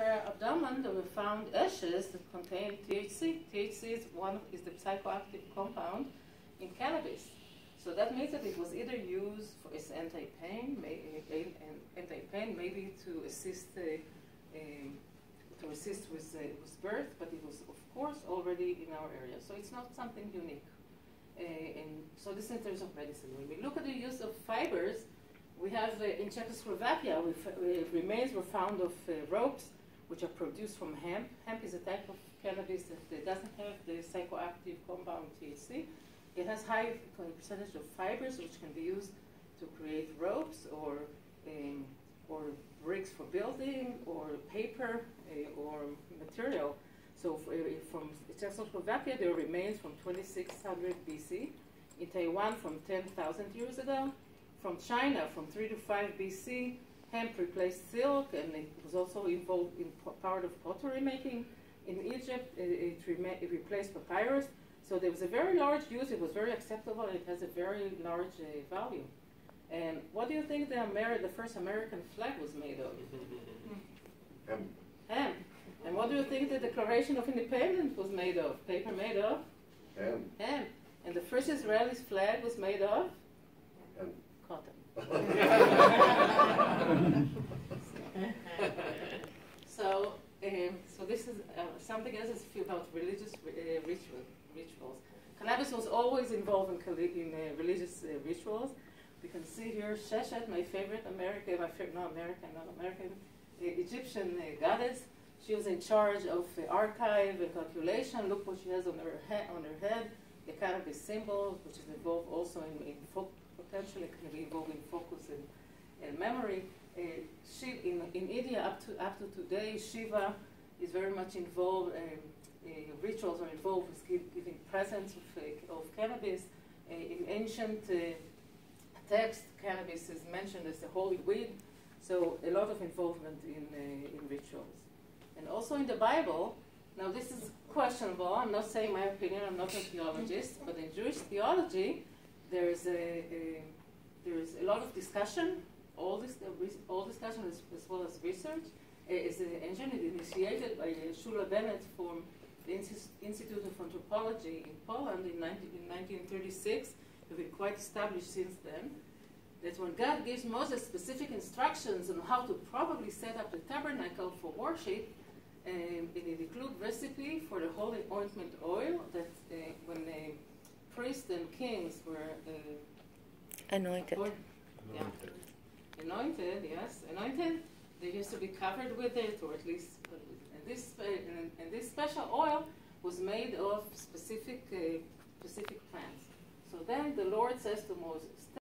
her abdomen, there were found ashes that contained THC. THC is the psychoactive compound in cannabis. So that means that it was either used as anti-pain, maybe to assist with birth, but it was, of course, already in our area. So it's not something unique. And so this in terms of medicine. When we look at the use of fibers, we have in Czechoslovakia, remains were found of ropes which are produced from hemp. Hemp is a type of cannabis that doesn't have the psychoactive compound THC. It has high percentage of fibers which can be used to create ropes or bricks for building or paper or material. So from Czechoslovakia, there remains from 2600 BC. In Taiwan, from 10,000 years ago. From China, from 3 to 5 BC, hemp replaced silk, and it was also involved in part of pottery making. In Egypt, it replaced papyrus. So there was a very large use. It was very acceptable, and it has a very large value. And what do you think the first American flag was made of? Hemp. Hemp. And what do you think the Declaration of Independence was made of? Paper made of? Hemp. Hemp. And the first Israeli flag was made of? Hemp. Cotton. So this is something else is about religious rituals. Cannabis was always involved in religious rituals. We can see here Sheshet, my favorite Egyptian goddess. She was in charge of archive and calculation. Look what she has on her head. The cannabis symbol, which is involved also in potentially can be involved in focus and memory. In India, up to today, Shiva is very much involved. Rituals are involved with giving presents of cannabis. In ancient text, cannabis is mentioned as the holy weed. So a lot of involvement in rituals. And also in the Bible, now this is questionable. I'm not saying my opinion. I'm not a theologist, but in Jewish theology, there is a lot of discussion. All discussion as well as research is initiated by Shula Bennett from the Institute of Anthropology in Poland in 1936. It's been quite established since then. That when God gives Moses specific instructions on how to probably set up the tabernacle for worship, it includes recipe for the holy ointment oil that when priests and kings were anointed. Anointed, yes, anointed. They used to be covered with it, or at least, and this special oil was made of specific plants. So then the Lord says to Moses,